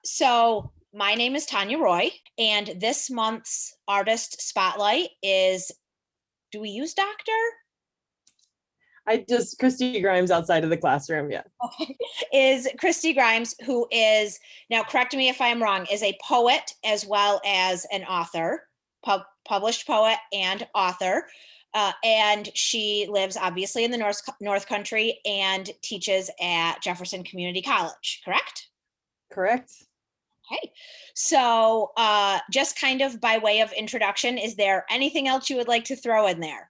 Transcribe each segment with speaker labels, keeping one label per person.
Speaker 1: So my name is Tanya Roy, and this month's artist spotlight is, do we use doctor?
Speaker 2: I just Christie Grimes outside of the classroom. Yeah.
Speaker 1: Okay. Is Christie Grimes, who is, now correct me if I'm wrong, is a poet as well as an author, published poet and author. And she lives obviously in the North Country and teaches at Jefferson Community College, correct?
Speaker 2: Correct.
Speaker 1: Okay. So just kind of by way of introduction, is there anything else you would like to throw in there?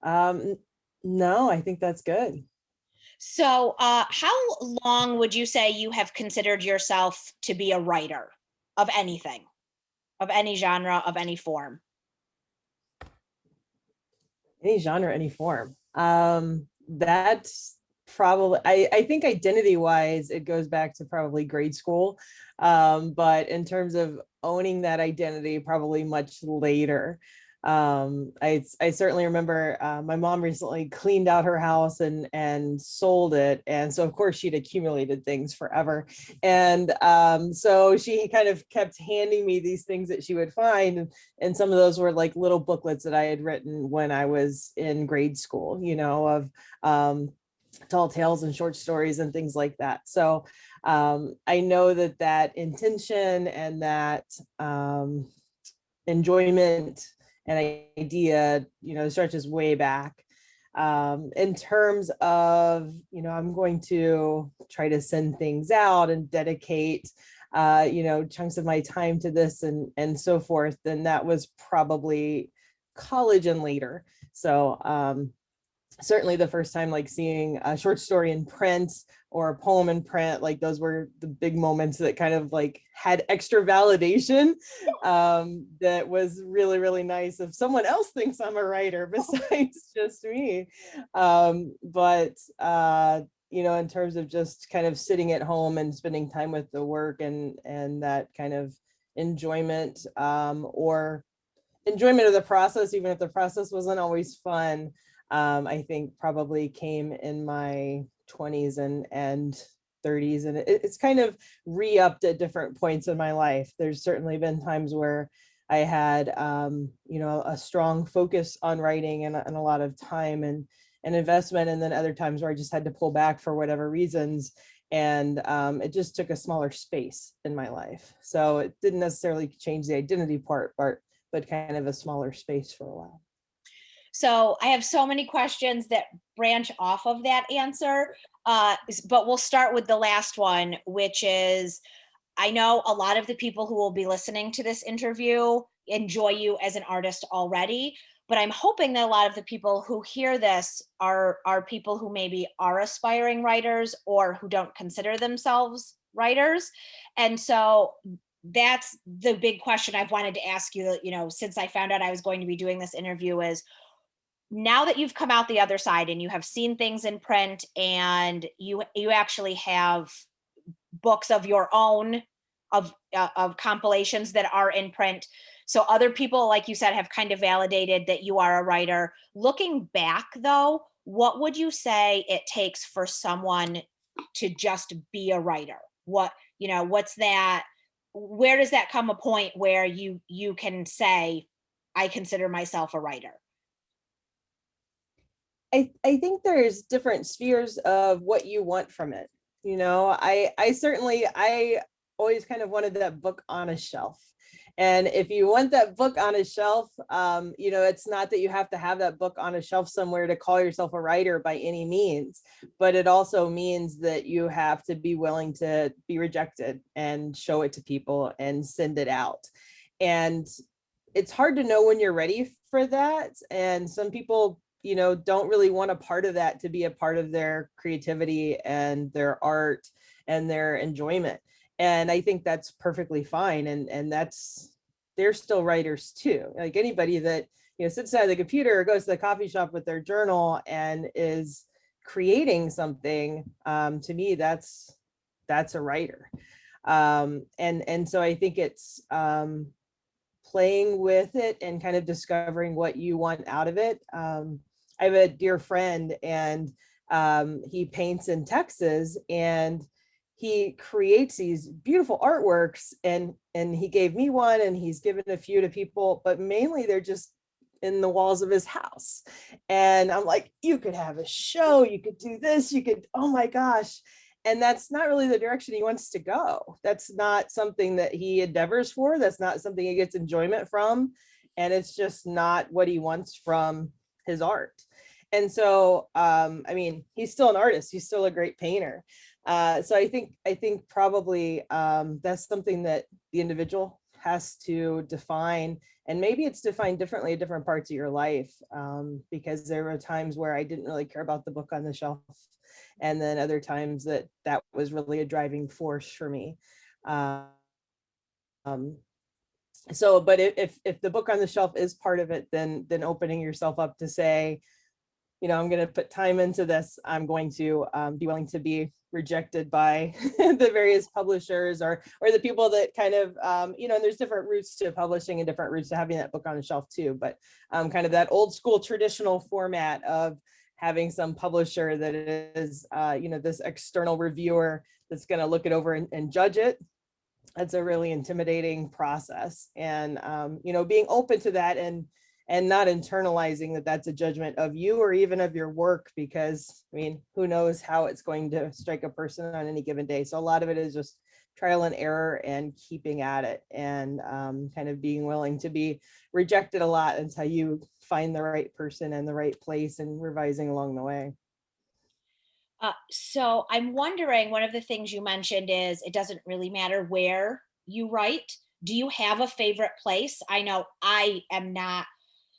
Speaker 2: No, I think that's good.
Speaker 1: So how long would you say you have considered yourself to be a writer of anything, of any genre, of any form?
Speaker 2: Any genre, any form. That's probably, I think identity wise, it goes back to probably grade school. But in terms of owning that identity, probably much later. I certainly remember my mom recently cleaned out her house and sold it, and so of course she'd accumulated things forever, and so she kind of kept handing me these things that she would find, and some of those were like little booklets that I had written when I was in grade school, of tall tales and short stories and things like that. So I know that intention and that enjoyment and idea, stretches way back. In terms of, I'm going to try to send things out and dedicate, chunks of my time to this and so forth, then that was probably college and later. So certainly the first time like seeing a short story in print or a poem in print, like those were the big moments that kind of like had extra validation. That was really, really nice if someone else thinks I'm a writer besides just me. But in terms of just kind of sitting at home and spending time with the work and that kind of enjoyment, or enjoyment of the process, even if the process wasn't always fun, I think probably came in my 20s and 30s. And it's kind of re-upped at different points in my life. There's certainly been times where I had, a strong focus on writing and a lot of time and investment. And then other times where I just had to pull back for whatever reasons. And it just took a smaller space in my life. So it didn't necessarily change the identity part, but kind of a smaller space for a while.
Speaker 1: So I have so many questions that branch off of that answer, but we'll start with the last one, which is, I know a lot of the people who will be listening to this interview enjoy you as an artist already, but I'm hoping that a lot of the people who hear this are people who maybe are aspiring writers or who don't consider themselves writers. And so that's the big question I've wanted to ask you, since I found out I was going to be doing this interview, is now that you've come out the other side and you have seen things in print and you actually have books of your own, of compilations that are in print, so other people, like you said, have kind of validated that you are a writer. Looking back though, what would you say it takes for someone to just be a writer? What's that, where does that come a point where you can say, I consider myself a writer?
Speaker 2: I think there's different spheres of what you want from it. I always kind of wanted that book on a shelf. And if you want that book on a shelf, it's not that you have to have that book on a shelf somewhere to call yourself a writer by any means, but it also means that you have to be willing to be rejected and show it to people and send it out. And it's hard to know when you're ready for that. And some people don't really want a part of that to be a part of their creativity and their art and their enjoyment. And I think that's perfectly fine. And they're still writers too. Like anybody that, sits at the computer or goes to the coffee shop with their journal and is creating something, to me, that's a writer. And so I think it's playing with it and kind of discovering what you want out of it. I have a dear friend, and he paints in Texas, and he creates these beautiful artworks, and he gave me one and he's given a few to people, but mainly they're just in the walls of his house. And I'm like, you could have a show, you could do this, you could, oh my gosh. And that's not really the direction he wants to go. That's not something that he endeavors for. That's not something he gets enjoyment from. And it's just not what he wants from his art. And so, I mean, he's still an artist. He's still a great painter. So I think probably that's something that the individual has to define, and maybe it's defined differently at different parts of your life, because there were times where I didn't really care about the book on the shelf, and then other times that that was really a driving force for me. Um, so, but if the book on the shelf is part of it, then opening yourself up to say, you know, I'm going to put time into this. I'm going to be willing to be rejected by the various publishers or the people that kind of, you know, and there's different routes to publishing and different routes to having that book on the shelf too. But kind of that old school traditional format of having some publisher that is, you know, this external reviewer that's going to look it over and judge it. That's a really intimidating process. And, you know, being open to that and not internalizing that that's a judgment of you or even of your work, because I mean, who knows how it's going to strike a person on any given day. So a lot of it is just trial and error and keeping at it, and kind of being willing to be rejected a lot until you find the right person and the right place, and revising along the way.
Speaker 1: So I'm wondering, one of the things you mentioned is it doesn't really matter where you write. Do you have a favorite place? I know I am not.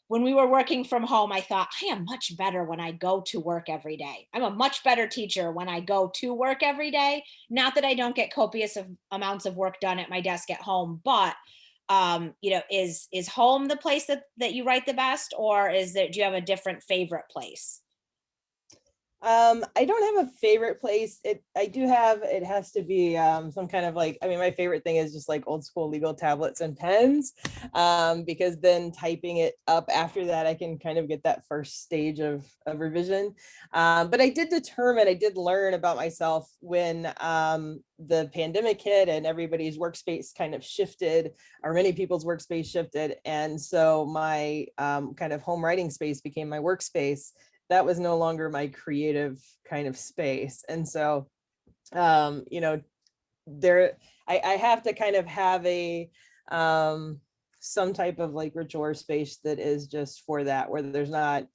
Speaker 1: When we were working from home, I thought I am much better when I go to work every day. I'm a much better teacher when I go to work every day. Not that I don't get copious of amounts of work done at my desk at home, but you know, is home the place that you write the best, or is there, do you have a different favorite place?
Speaker 2: I don't have a favorite place. I do have, it has to be some kind of like, I mean, my favorite thing is just like old school legal tablets and pens, because then typing it up after that, I can kind of get that first stage of revision. But I did learn about myself when the pandemic hit and everybody's workspace kind of shifted, or many people's workspace shifted. And so my kind of home writing space became my workspace. That was no longer my creative kind of space. And so, you know, there, I have to kind of have a, some type of like ritual space that is just for that, where there's not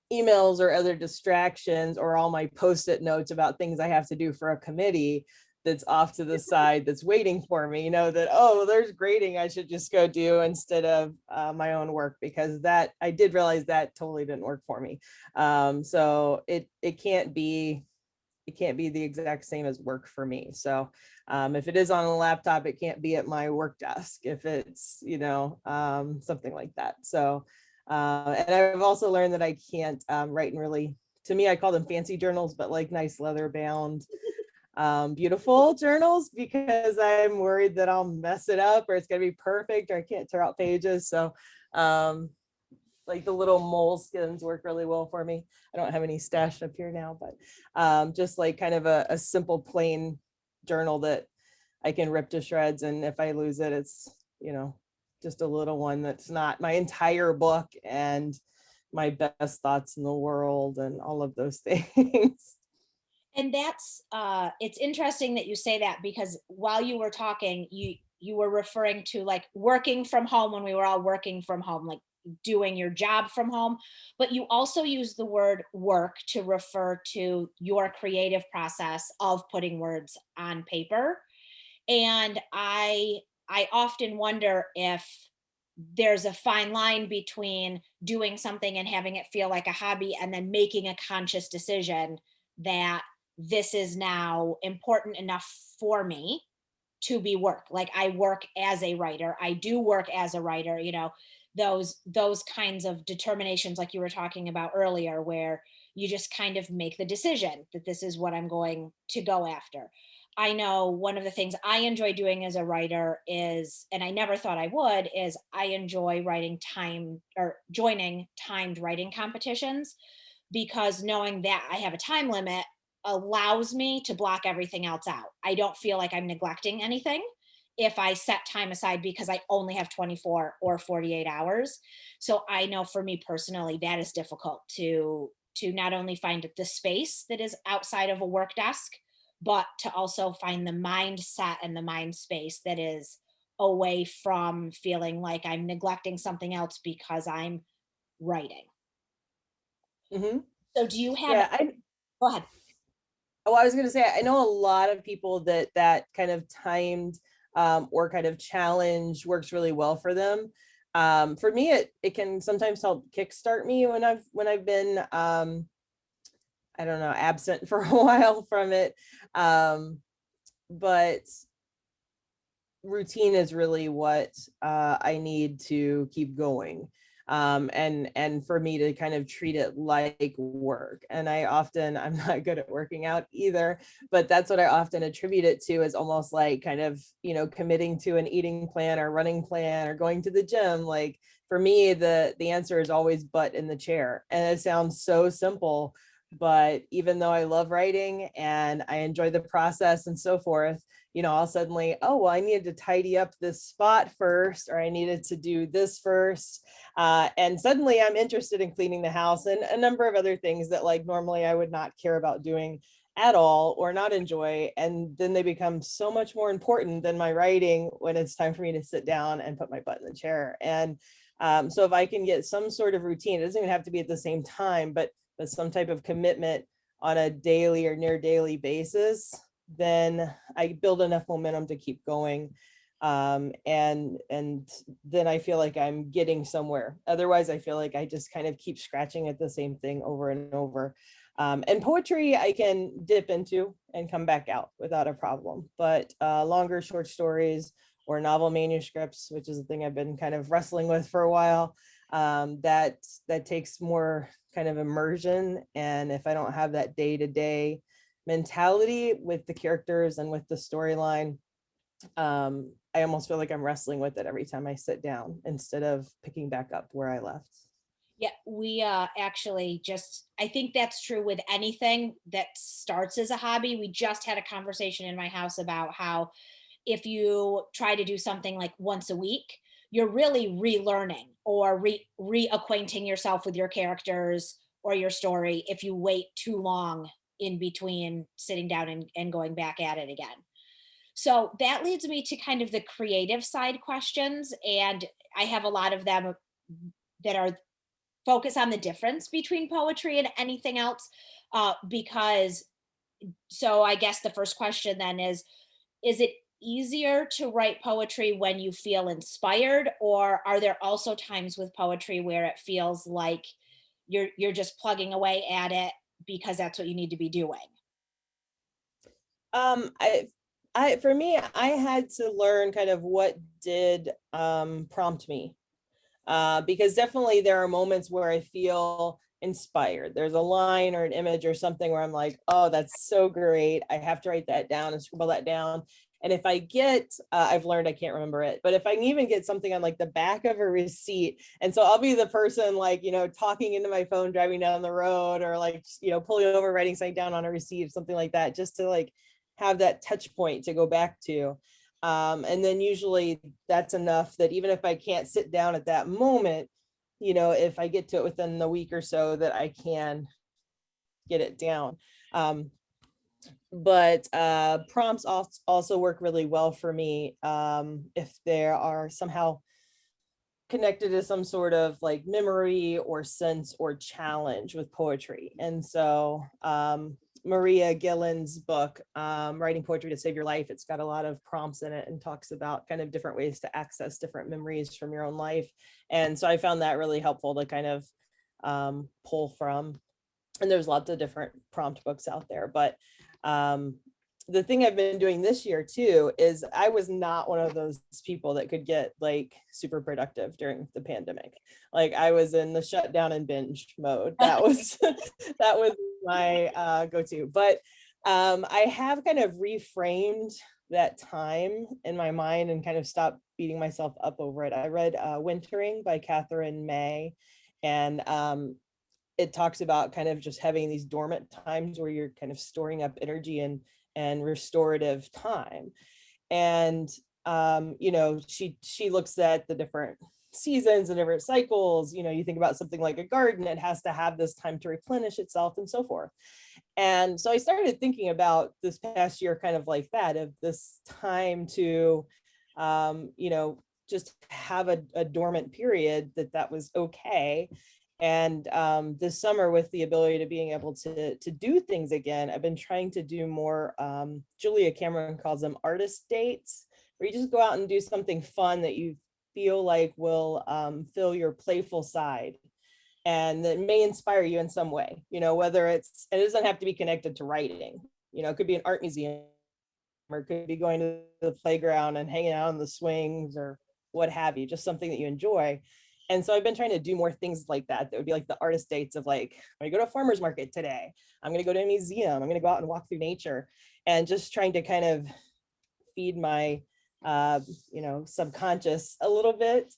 Speaker 2: emails or other distractions or all my post-it notes about things I have to do for a committee that's off to the side that's waiting for me, you know, that, oh, there's grading I should just go do instead of my own work, because that, I did realize that totally didn't work for me. So it can't be, it can't be the exact same as work for me. So if it is on a laptop, it can't be at my work desk if it's, you know, something like that. So and I've also learned that I can't write in really, to me, I call them fancy journals, but like nice leather bound beautiful journals, because I'm worried that I'll mess it up or it's going to be perfect or I can't tear out pages. So um like the little moleskins work really well for me. I don't have any stashed up here now, but just like kind of a simple plain journal that I can rip to shreds, and if I lose it, it's, you know, just a little one that's not my entire book and my best thoughts in the world and all of those things.
Speaker 1: And that's it's interesting that you say that, because while you were talking, you were referring to like working from home, when we were all working from home, like doing your job from home, but you also use the word work to refer to your creative process of putting words on paper. And I often wonder if there's a fine line between doing something and having it feel like a hobby, and then making a conscious decision that this is now important enough for me to be work. Like I work as a writer, I do work as a writer, you know, those kinds of determinations like you were talking about earlier, where you just kind of make the decision that this is what I'm going to go after. I know one of the things I enjoy doing as a writer is, and I never thought I would, is I enjoy writing time or joining timed writing competitions, because knowing that I have a time limit, allows me to block everything else out. I don't feel like I'm neglecting anything if I set time aside because I only have 24 or 48 hours. So I know for me personally that is difficult to not only find the space that is outside of a work desk, but to also find the mindset and the mind space that is away from feeling like I'm neglecting something else because I'm writing.
Speaker 2: Hmm.
Speaker 1: So do you have,
Speaker 2: Yeah,
Speaker 1: go ahead.
Speaker 2: I was going to say, I know a lot of people that kind of timed or kind of challenge works really well for them. For me, it can sometimes help kickstart me when I've been I don't know, absent for a while from it. But routine is really what I need to keep going. And for me to kind of treat it like work. And I'm not good at working out either, but that's what I often attribute it to, is almost like kind of, committing to an eating plan or running plan or going to the gym. Like for me, the answer is always butt in the chair. And it sounds so simple, but even though I love writing and I enjoy the process and so forth, I'll suddenly, oh, well, I needed to tidy up this spot first, or I needed to do this first. And suddenly I'm interested in cleaning the house and a number of other things that like normally I would not care about doing at all or not enjoy. And then they become so much more important than my writing when it's time for me to sit down and put my butt in the chair. And so if I can get some sort of routine, it doesn't even have to be at the same time, but some type of commitment on a daily or near daily basis, then I build enough momentum to keep going. And then I feel like I'm getting somewhere. Otherwise, I feel like I just kind of keep scratching at the same thing over and over. And poetry I can dip into and come back out without a problem. But longer short stories or novel manuscripts, which is the thing I've been kind of wrestling with for a while, that takes more kind of immersion. And if I don't have that day-to-day mentality with the characters and with the storyline, I almost feel like I'm wrestling with it every time I sit down instead of picking back up where I left.
Speaker 1: Yeah, we actually just, I think that's true with anything that starts as a hobby. We just had a conversation in my house about how if you try to do something like once a week, you're really relearning or reacquainting yourself with your characters or your story if you wait too long in between sitting down and going back at it again. So that leads me to kind of the creative side questions. And I have a lot of them that are focus on the difference between poetry and anything else. Because, so I guess the first question then is it easier to write poetry when you feel inspired, or are there also times with poetry where it feels like you're just plugging away at it because that's what you need to be doing?
Speaker 2: Um, I, for me, I had to learn kind of what did prompt me, because definitely there are moments where I feel inspired. There's a line or an image or something where I'm like, oh, that's so great. I have to write that down and scribble that down. And if I get, I've learned I can't remember it, but if I can even get something on like the back of a receipt, and so I'll be the person like, talking into my phone, driving down the road, or like, pulling over, writing something down on a receipt, something like that, just to like have that touch point to go back to. And then usually that's enough that even if I can't sit down at that moment, if I get to it within the week or so, that I can get it down. But prompts also work really well for me, if there are somehow connected to some sort of like memory or sense or challenge with poetry. And so Maria Gillen's book, Writing Poetry to Save Your Life, it's got a lot of prompts in it and talks about kind of different ways to access different memories from your own life. And so I found that really helpful to kind of pull from. And there's lots of different prompt books out there. But the thing I've been doing this year too is I was not one of those people that could get like super productive during the pandemic. Like I was in the shutdown and binge mode. That was that was my go-to. But I have kind of reframed that time in my mind and kind of stopped beating myself up over it. I read Wintering by Catherine May, and it talks about kind of just having these dormant times where you're kind of storing up energy and restorative time. And you know, she looks at the different seasons and different cycles. You know, you think about something like a garden, it has to have this time to replenish itself and so forth. And so I started thinking about this past year kind of like that, of this time to you know, just have a dormant period, that was okay. And this summer, with the ability to being able to do things again, I've been trying to do more, Julia Cameron calls them artist dates, where you just go out and do something fun that you feel like will fill your playful side and that may inspire you in some way, you know, whether it's, it doesn't have to be connected to writing, you know, it could be an art museum, or it could be going to the playground and hanging out on the swings or what have you, just something that you enjoy. And so I've been trying to do more things like that. That would be like the artist dates of like, I'm gonna go to a farmer's market today. I'm gonna go to a museum. I'm gonna go out and walk through nature, and just trying to kind of feed my you know, subconscious a little bit,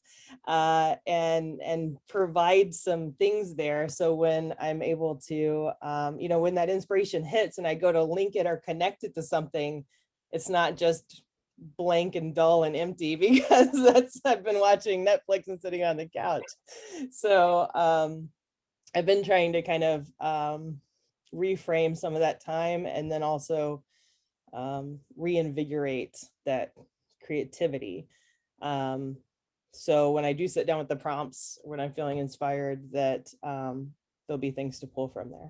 Speaker 2: and provide some things there. So when I'm able to, you know, when that inspiration hits and I go to link it or connect it to something, it's not just blank and dull and empty, because that's, I've been watching Netflix and sitting on the couch. So I've been trying to kind of reframe some of that time, and then also reinvigorate that creativity. Um, so when I do sit down with the prompts, when I'm feeling inspired, that there'll be things to pull from there.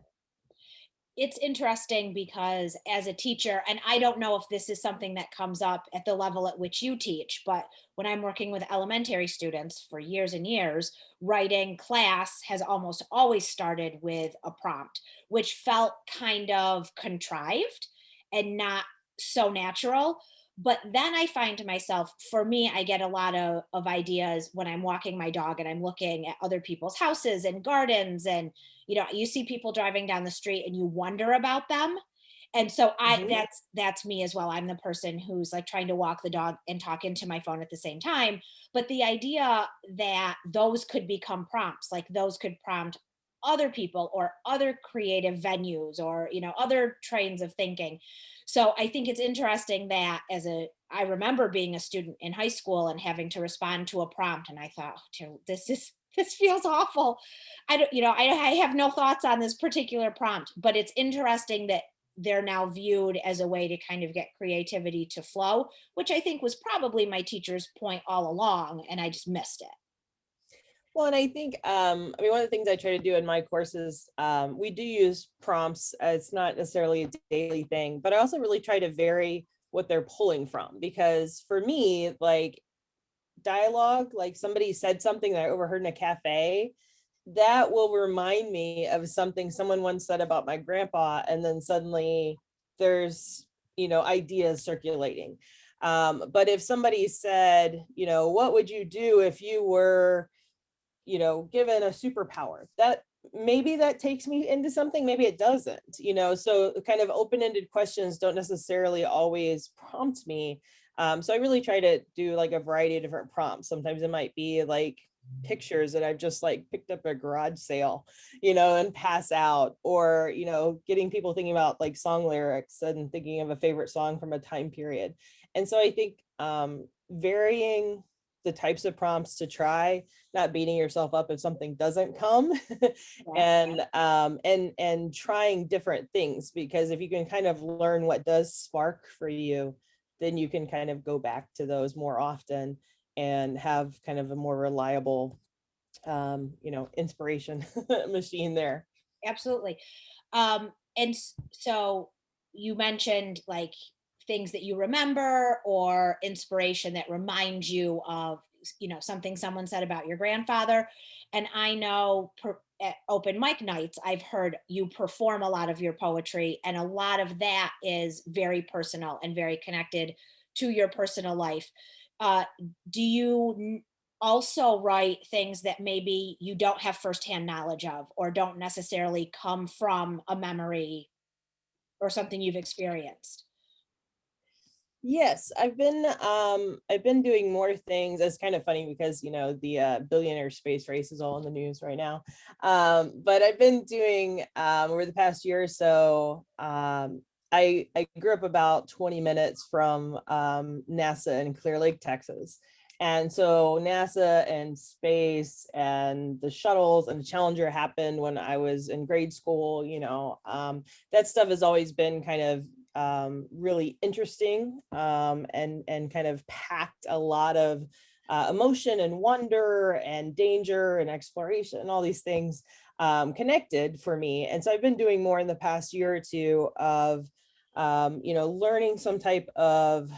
Speaker 1: It's interesting because as a teacher, and I don't know if this is something that comes up at the level at which you teach, but when I'm working with elementary students for years and years, writing class has almost always started with a prompt, which felt kind of contrived and not so natural. But then I find to myself, for me, I get a lot of ideas when I'm walking my dog and I'm looking at other people's houses and gardens, and you know, you see people driving down the street and you wonder about them. And so I,
Speaker 2: Mhm.
Speaker 1: that's me as well. I'm the person who's like trying to walk the dog and talk into my phone at the same time. But the idea that those could become prompts, like those could prompt other people or other creative venues, or you know, other trains of thinking. So I think it's interesting that as a, I remember being a student in high school and having to respond to a prompt, and I thought, "Oh, this is this feels awful. I don't, you know, I have no thoughts on this particular prompt," but it's interesting that they're now viewed as a way to kind of get creativity to flow, which I think was probably my teacher's point all along, and I just missed it.
Speaker 2: Well, and I think, I mean, one of the things I try to do in my courses, we do use prompts. It's not necessarily a daily thing, but I also really try to vary what they're pulling from, because for me, like dialogue, like somebody said something that I overheard in a cafe, that will remind me of something someone once said about my grandpa, and then suddenly there's, you know, ideas circulating. But if somebody said, you know, what would you do if you were, you know, given a superpower, that maybe that takes me into something, maybe it doesn't, you know. So kind of open-ended questions don't necessarily always prompt me. So I really try to do like a variety of different prompts. Sometimes it might be like pictures that I've just like picked up at a garage sale, you know, and pass out, or, you know, getting people thinking about like song lyrics and thinking of a favorite song from a time period. And so I think varying the types of prompts to try, not beating yourself up if something doesn't come,
Speaker 1: Yeah,
Speaker 2: and trying different things, because if you can kind of learn what does spark for you, then you can kind of go back to those more often and have kind of a more reliable, you know, inspiration machine there.
Speaker 1: absolutely. So you mentioned like things that you remember or inspiration that remind you of, you know, something someone said about your grandfather. And I know at open mic nights, I've heard you perform a lot of your poetry, and a lot of that is very personal and very connected to your personal life. Uh, do you also write things that maybe you don't have firsthand knowledge of, or don't necessarily come from a memory or something you've experienced?
Speaker 2: Yes, I've been doing more things. It's kind of funny because the billionaire space race is all in the news right now. But I've been doing over the past year or so. I grew up about 20 minutes from NASA in Clear Lake, Texas. And so NASA and space and the shuttles and the Challenger happened when I was in grade school. That stuff has always been kind of really interesting, and kind of packed a lot of emotion and wonder and danger and exploration and all these things connected for me. And so I've been doing more in the past year or two of learning some type of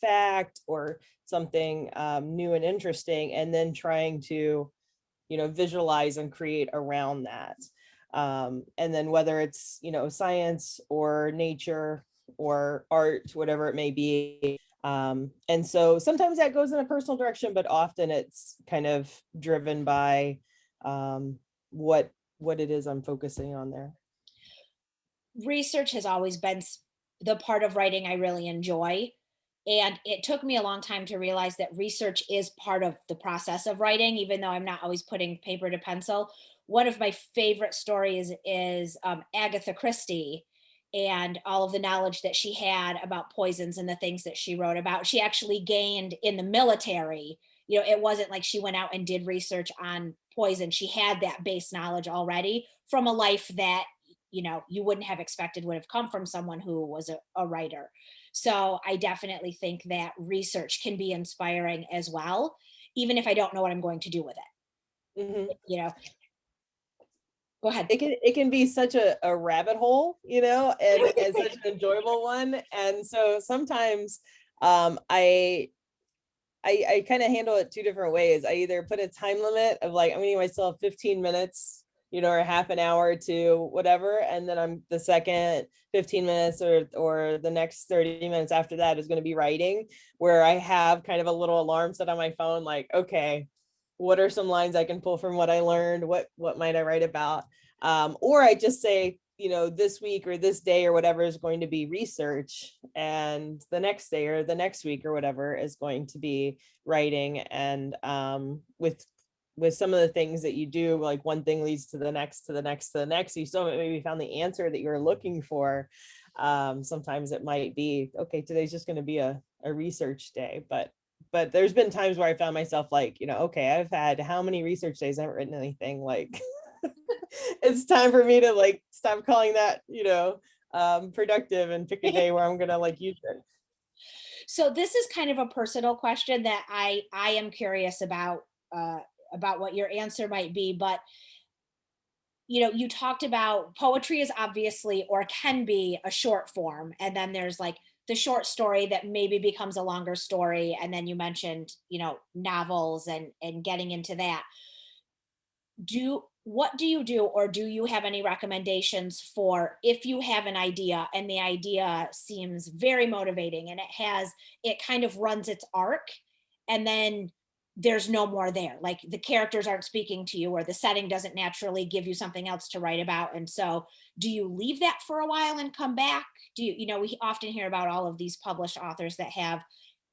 Speaker 2: fact or something new and interesting, and then trying to visualize and create around that. And then whether it's science or nature or art, whatever it may be. And so sometimes that goes in a personal direction, but often it's kind of driven by what it is I'm focusing on there.
Speaker 1: Research has always been the part of writing I really enjoy. And it took me a long time to realize that research is part of the process of writing, even though I'm not always putting paper to pencil. One of my favorite stories is Agatha Christie and all of the knowledge that she had about poisons and the things that she wrote about. She actually gained in the military. It wasn't like she went out and did research on poison. She had that base knowledge already from a life that you wouldn't have expected would have come from someone who was a writer. So I definitely think that research can be inspiring as well, even if I don't know what I'm going to do with
Speaker 2: Mhm.
Speaker 1: it. Go ahead.
Speaker 2: It can be such a rabbit hole, and such an enjoyable one. And so sometimes I kind of handle it two different ways. I either put a time limit of like, I'm gonna give myself 15 minutes, or half an hour to whatever. And then I'm the second 15 minutes or the next 30 minutes after that is going to be writing, where I have kind of a little alarm set on my phone, like, okay, what are some lines I can pull from what I learned? What might I write about? Or I just say, this week or this day or whatever is going to be research, and the next day or the next week or whatever is going to be writing. And with some of the things that you do, like one thing leads to the next, to the next, to the next. You still maybe found the answer that you're looking for. Sometimes it might be, okay, today's just going to be a research day, but there's been times where I found myself like, okay, I've had how many research days, I haven't written anything, like it's time for me to like stop calling that, productive, and pick a day where I'm gonna like use it.
Speaker 1: So this is kind of a personal question that I am curious about what your answer might be, but you talked about poetry is obviously or can be a short form, and then there's like the short story that maybe becomes a longer story, and then you mentioned novels and getting into that. What do you do, or do you have any recommendations for if you have an idea and the idea seems very motivating and it kind of runs its arc, and then there's no more there, like the characters aren't speaking to you or the setting doesn't naturally give you something else to write about, and so do you leave that for a while and come back? We often hear about all of these published authors that have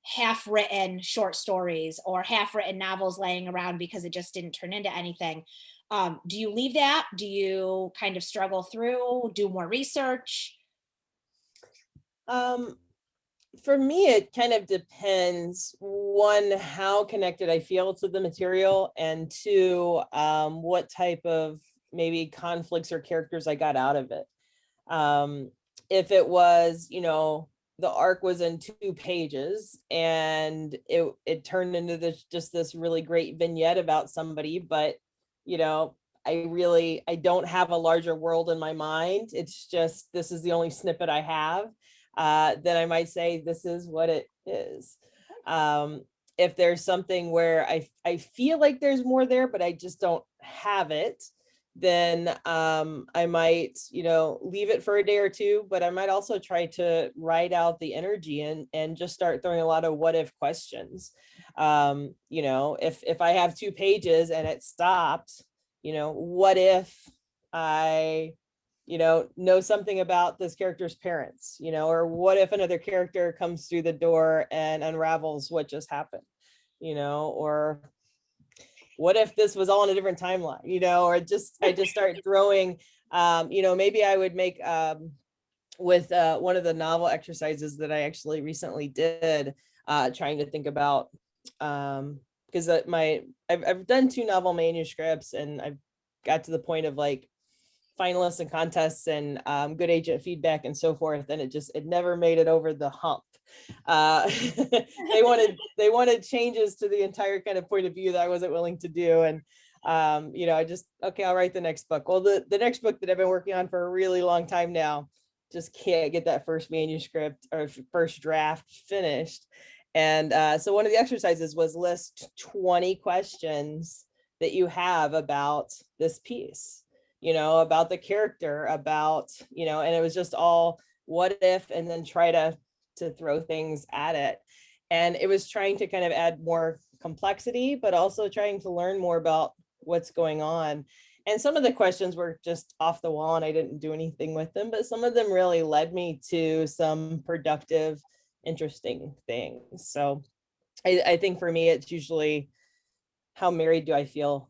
Speaker 1: half written short stories or half written novels laying around because it just didn't turn into anything. Do you leave that? Do you kind of struggle through, do more research?
Speaker 2: Um, for me, it kind of depends, one, how connected I feel to the material, and two, what type of maybe conflicts or characters I got out of it. Um, if it was, the arc was in 2 pages and it turned into this really great vignette about somebody, but you know, I don't have a larger world in my mind. It's just, this is the only snippet I have. Then I might say this is what it is. Um, if there's something where I feel like there's more there, but I just don't have it, then I might, leave it for a day or two, but I might also try to write out the energy and just start throwing a lot of what if questions. If I have 2 pages and it stopped, what if I know something about this character's parents, or what if another character comes through the door and unravels what just happened, or what if this was all in a different timeline, or I just start throwing, maybe I would make, with one of the novel exercises that I actually recently did, trying to think about, because I've done 2 novel manuscripts, and I've got to the point of like finalists and contests and good agent feedback and so forth, and it never made it over the hump. They wanted changes to the entire kind of point of view that I wasn't willing to do, and I just, okay, I'll write the next book. Well, the next book that I've been working on for a really long time now, just can't get that first manuscript or first draft finished. And so one of the exercises was list 20 questions that you have about this piece, about the character, about, and it was just all what if, and then try to throw things at it. And it was trying to kind of add more complexity, but also trying to learn more about what's going on. And some of the questions were just off the wall and I didn't do anything with them, but some of them really led me to some productive, interesting things. So I think for me, it's usually how married do I feel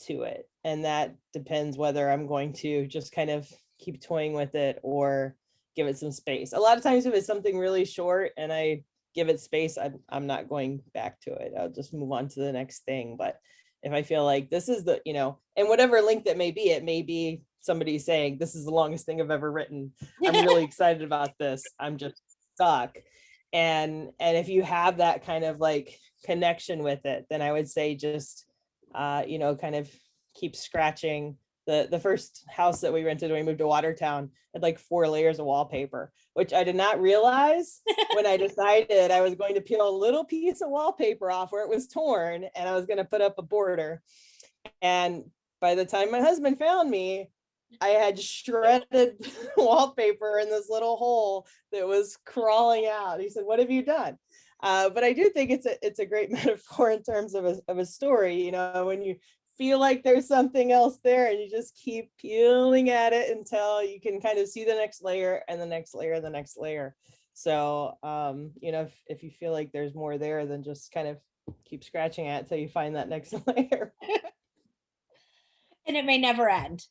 Speaker 2: to it? And that depends whether I'm going to just kind of keep toying with it or give it some space. A lot of times if it's something really short and I give it space, I'm not going back to it. I'll just move on to the next thing. But if I feel like this is the, and whatever length it may be somebody saying, this is the longest thing I've ever written. I'm really excited about this. I'm just stuck. And if you have that kind of like connection with it, then I would say just, kind of keep scratching. The first house that we rented when we moved to Watertown had like 4 layers of wallpaper, which I did not realize when I decided I was going to peel a little piece of wallpaper off where it was torn and I was going to put up a border. And by the time my husband found me, I had shredded wallpaper in this little hole that was crawling out. He said, "What have you done?" But I do think it's a great metaphor in terms of a story. When you feel like there's something else there and you just keep peeling at it until you can kind of see the next layer and the next layer and the next layer. So, if you feel like there's more there, then just kind of keep scratching at it until you find that next layer.
Speaker 1: And it may never end.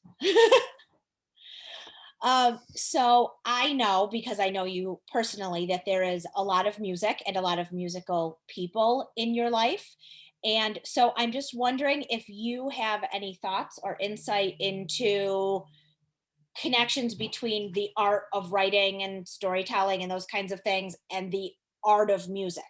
Speaker 1: So I know, because I know you personally, that there is a lot of music and a lot of musical people in your life. And so I'm just wondering if you have any thoughts or insight into connections between the art of writing and storytelling and those kinds of things and the art of music.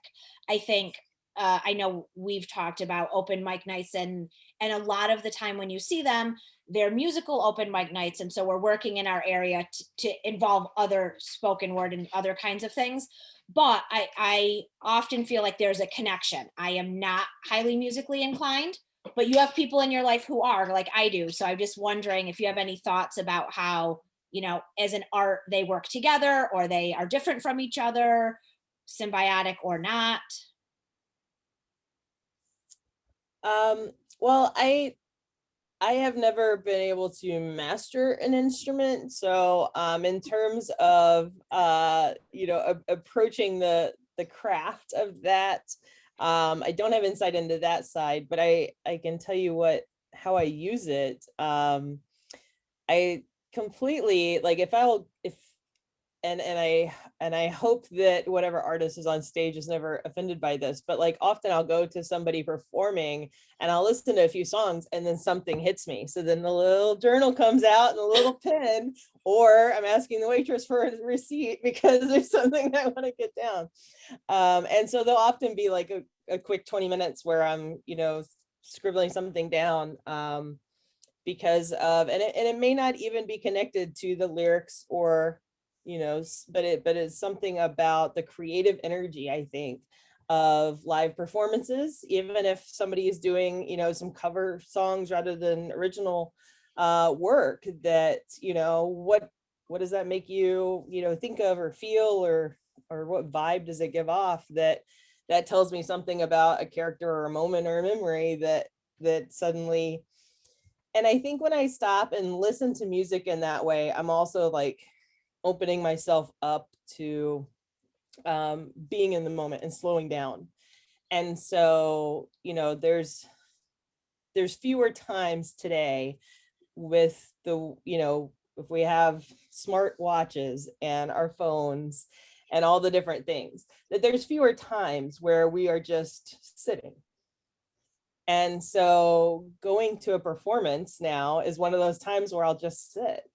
Speaker 1: I think I know we've talked about open mic nights, and a lot of the time when you see them, they're musical open mic nights, and so we're working in our area to involve other spoken word and other kinds of things. But I often feel like there's a connection. I am not highly musically inclined, but you have people in your life who are, like I do. So I'm just wondering if you have any thoughts about how, as an art, they work together or they are different from each other, symbiotic or not.
Speaker 2: Well, I have never been able to master an instrument. So in terms of approaching the craft of that, I don't have insight into that side, but I can tell you how I use it. I completely, like, if and I hope that whatever artist is on stage is never offended by this, but like often I'll go to somebody performing and I'll listen to a few songs and then something hits me. So then the little journal comes out and a little pen, or I'm asking the waitress for a receipt because there's something I want to get down. And so there'll often be like a quick 20 minutes where I'm, scribbling something down. Because of, and it may not even be connected to the lyrics or, but it's something about the creative energy, I think, of live performances. Even if somebody is doing, some cover songs rather than original work, that, what does that make you, think of or feel, or what vibe does it give off that tells me something about a character or a moment or a memory that suddenly. And I think when I stop and listen to music in that way, I'm also like opening myself up to being in the moment and slowing down. And so, there's fewer times today with the, if we have smart watches and our phones and all the different things, that there's fewer times where we are just sitting. And so going to a performance now is one of those times where I'll just sit.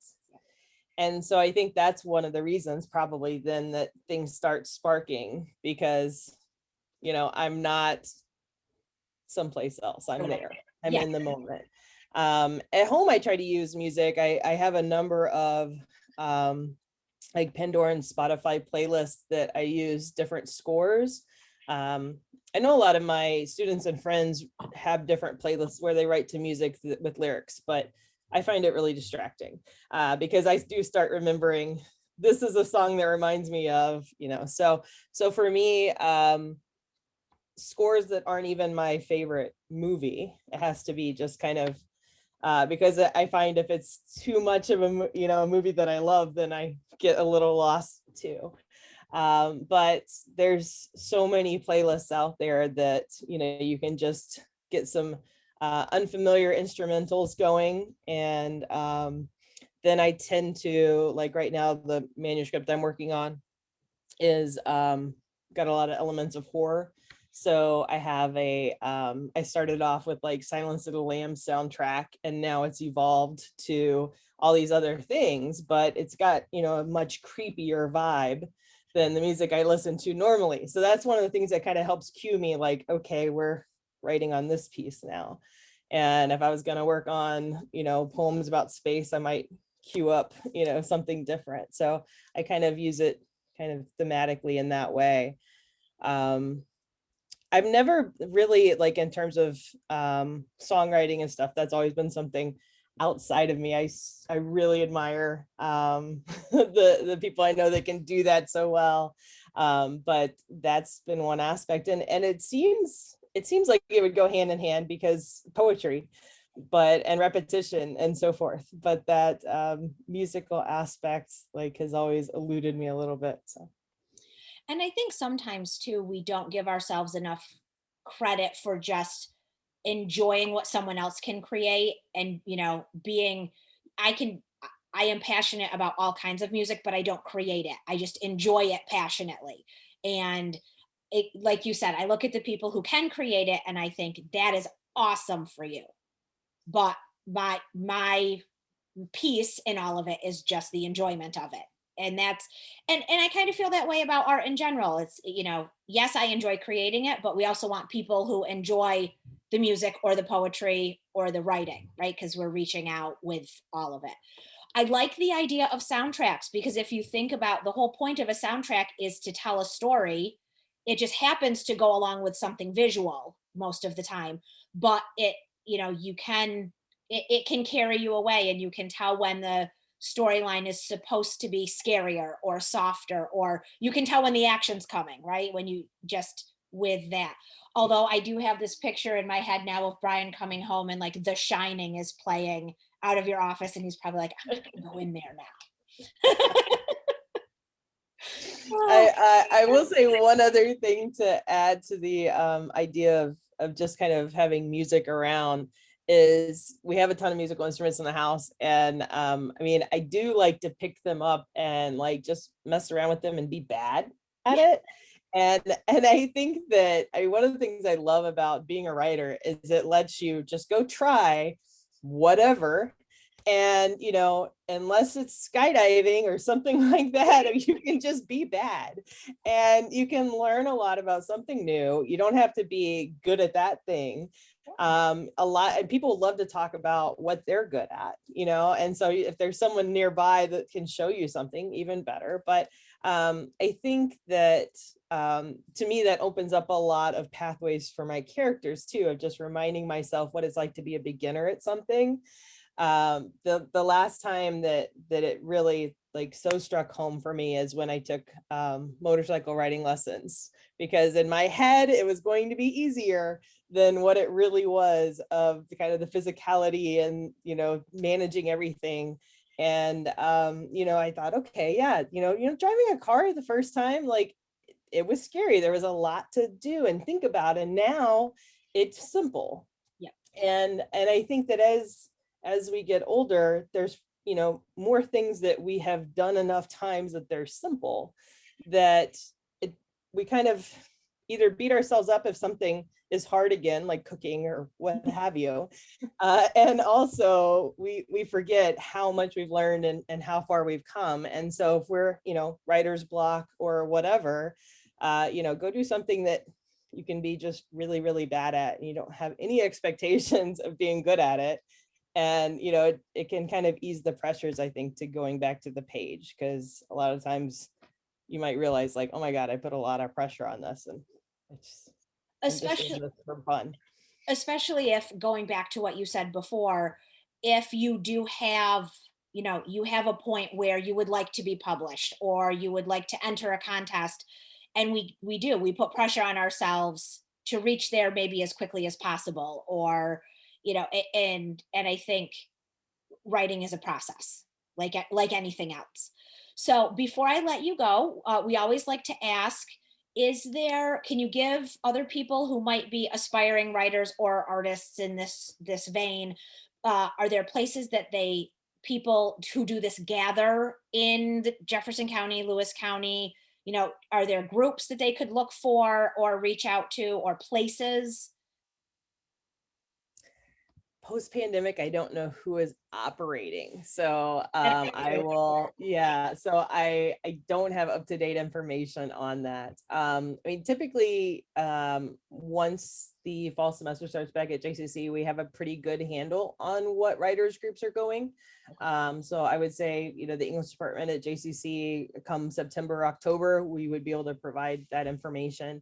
Speaker 2: And so I think that's one of the reasons probably then that things start sparking, because, I'm not someplace else. I'm there. I'm
Speaker 1: Yeah.
Speaker 2: in the moment. At home, I try to use music. I have a number of like Pandora and Spotify playlists that I use different scores. I know a lot of my students and friends have different playlists where they write to music with lyrics, but I find it really distracting because I do start remembering this is a song that reminds me of, so for me, scores that aren't even my favorite movie, it has to be just kind of because I find if it's too much of a movie that I love, then I get a little lost too. But there's so many playlists out there that you can just get some unfamiliar instrumentals going, and then I tend to, like right now, the manuscript I'm working on is got a lot of elements of horror. So I have I started off with like Silence of the Lambs soundtrack, and now it's evolved to all these other things, but it's got, a much creepier vibe than the music I listen to normally. So that's one of the things that kind of helps cue me, like, okay, we're writing on this piece now. And if I was going to work on, poems about space, I might cue up, something different. So I kind of use it kind of thematically in that way. I've never really, like, in terms of songwriting and stuff, that's always been something outside of me. I really admire the people I know that can do that so well. But that's been one aspect, and it seems like it would go hand in hand, because poetry, and repetition and so forth. But that musical aspect, like, has always eluded me a little bit. So.
Speaker 1: And I think sometimes too, we don't give ourselves enough credit for just enjoying what someone else can create, and, being, I can, I am passionate about all kinds of music, but I don't create it. I just enjoy it passionately. And it, like you said, I look at the people who can create it and I think that is awesome for you. But my piece in all of it is just the enjoyment of it. And that's, and I kind of feel that way about art in general. It's, yes, I enjoy creating it, but we also want people who enjoy the music or the poetry or the writing, right? Because we're reaching out with all of it. I like the idea of soundtracks, because if you think about, the whole point of a soundtrack is to tell a story. It just happens to go along with something visual most of the time, but you can, it can carry you away, and you can tell when the storyline is supposed to be scarier or softer, or you can tell when the action's coming, right? When you just, with that. Although I do have this picture in my head now of Brian coming home and like The Shining is playing out of your office, and he's probably like, I'm just gonna go in there now.
Speaker 2: I will say one other thing to add to the idea of just kind of having music around is we have a ton of musical instruments in the house, and I mean, I do like to pick them up and like just mess around with them and be bad at it. And I think that, I mean, one of the things I love about being a writer is it lets you just go try whatever. And unless it's skydiving or something like that, you can just be bad, and you can learn a lot about something new. You don't have to be good at that thing. A lot, and people love to talk about what they're good at, and so if there's someone nearby that can show you something, even better. But I think that to me, that opens up a lot of pathways for my characters too, of just reminding myself what it's like to be a beginner at something. The last time that it really like so struck home for me is when I took motorcycle riding lessons, because in my head it was going to be easier than what it really was, of the kind of the physicality and, you know, managing everything. And you know, I thought, okay, yeah, driving a car the first time, like, it was scary. There was a lot to do and think about. And now it's simple.
Speaker 1: Yeah.
Speaker 2: And I think that as we get older, there's, you know, more things that we have done enough times that they're simple, that it we kind of either beat ourselves up if something is hard again, like cooking or what have you. And also we forget how much we've learned and how far we've come. And so if we're, you know, writer's block or whatever, you know, go do something that you can be just really, really bad at, and you don't have any expectations of being good at it. And, you know, it can kind of ease the pressures, I think, to going back to the page, because a lot of times you might realize, like, oh my God, I put a lot of pressure on this, and it's, I'm just doing
Speaker 1: Especially
Speaker 2: this for fun.
Speaker 1: especially if, going back to what you said before, if you do have, you know, you have a point where you would like to be published or you would like to enter a contest, and we put pressure on ourselves to reach there maybe as quickly as possible, or, you know, and I think writing is a process, like anything else. So before I let you go, we always like to ask, can you give other people who might be aspiring writers or artists in this vein, are there places that people who do this gather in the Jefferson County, Lewis County? You know, are there groups that they could look for or reach out to, or places?
Speaker 2: Post-pandemic, I don't know who is operating. So
Speaker 1: That
Speaker 2: I will, yeah. So I don't have up-to-date information on that. I mean, typically, once the fall semester starts back at JCC, we have a pretty good handle on what writers groups are going. So I would say, you know, the English department at JCC, come September, October, we would be able to provide that information.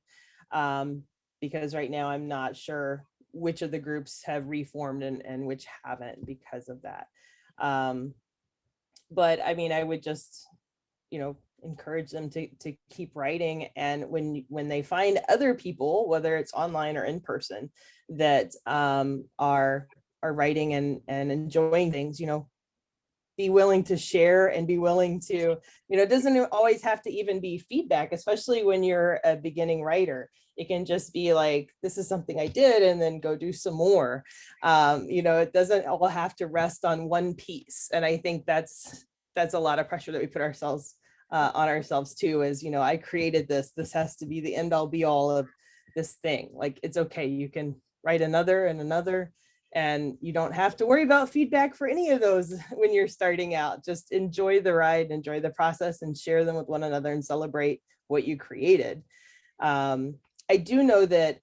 Speaker 2: Because right now I'm not sure which of the groups have reformed and which haven't because of that. Um, but I mean, I would just, you know, encourage them to keep writing. And when they find other people, whether it's online or in person, that are writing and enjoying things, you know, be willing to share and be willing to, you know, it doesn't always have to even be feedback, especially when you're a beginning writer. It can just be like, this is something I did, and then go do some more. You know, it doesn't all have to rest on one piece. And I think that's a lot of pressure that we put ourselves on ourselves too, is, you know, I created this has to be the end all be all of this thing. Like, it's okay, you can write another and another, and you don't have to worry about feedback for any of those when you're starting out. Just enjoy the ride, enjoy the process, and share them with one another and celebrate what you created. I do know that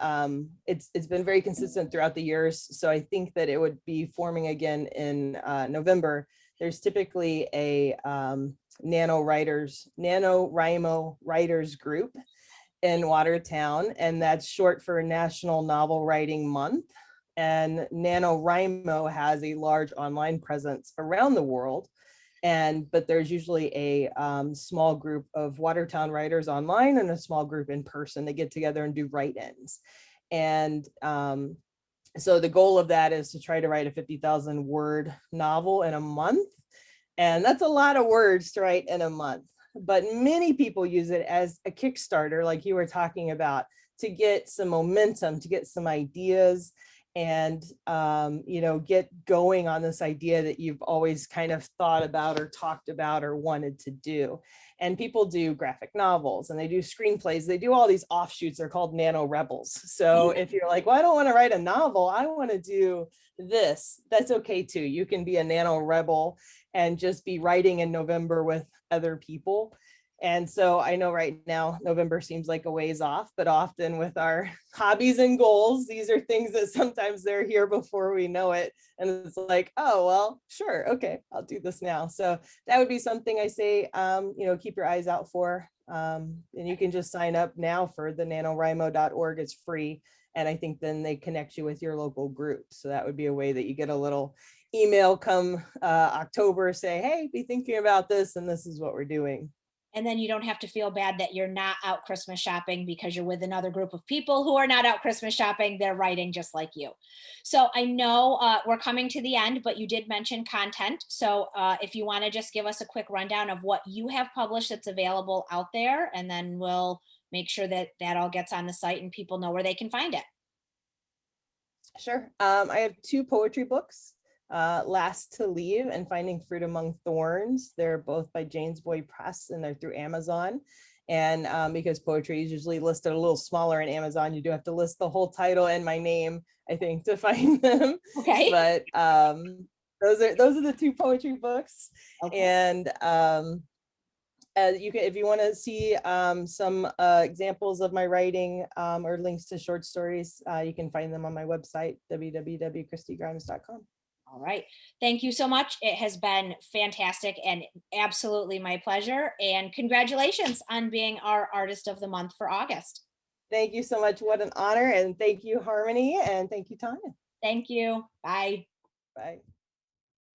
Speaker 2: it's been very consistent throughout the years. So I think that it would be forming again in November. There's typically a NaNoWriMo writers group in Watertown, and that's short for National Novel Writing Month. And NaNoWriMo has a large online presence around the world. But there's usually a small group of Watertown writers online and a small group in person that get together and do write-ins. And so the goal of that is to try to write a 50,000 word novel in a month. And that's a lot of words to write in a month. But many people use it as a Kickstarter, like you were talking about, to get some momentum, to get some ideas, and you know, get going on this idea that you've always kind of thought about or talked about or wanted to do. And people do graphic novels, and they do screenplays, they do all these offshoots, they're called nano rebels. So if you're like, well, I don't want to write a novel, I want to do this, that's okay too. You can be a nano rebel and just be writing in November with other people. And so I know right now, November seems like a ways off, but often with our hobbies and goals, these are things that sometimes they're here before we know it. And it's like, oh, well, sure. Okay, I'll do this now. So that would be something I say, you know, keep your eyes out for. And you can just sign up now for the nanowrimo.org. It's free. And I think then they connect you with your local group. So that would be a way that you get a little email come October, say, hey, be thinking about this, and this is what we're doing.
Speaker 1: And then you don't have to feel bad that you're not out Christmas shopping because you're with another group of people who are not out Christmas shopping. They're writing just like you. So I know we're coming to the end, but you did mention content. So if you want to just give us a quick rundown of what you have published that's available out there, and then we'll make sure that that all gets on the site and people know where they can find it.
Speaker 2: Sure. I have two poetry books, Last to Leave and Finding Fruit Among Thorns. They're both by James Boyd Press, and they're through Amazon. And because poetry is usually listed a little smaller in Amazon, you do have to list the whole title and my name, I think, to find them.
Speaker 1: Okay.
Speaker 2: But those are the two poetry books.
Speaker 1: Okay.
Speaker 2: And you can, if you want to see some examples of my writing or links to short stories, you can find them on my website, www.christiegrimes.com.
Speaker 1: All right. Thank you so much. It has been fantastic and absolutely my pleasure. And congratulations on being our Artist of the Month for August.
Speaker 2: Thank you so much. What an honor. And thank you, Harmony. And thank you, Tanya.
Speaker 1: Thank you. Bye.
Speaker 2: Bye.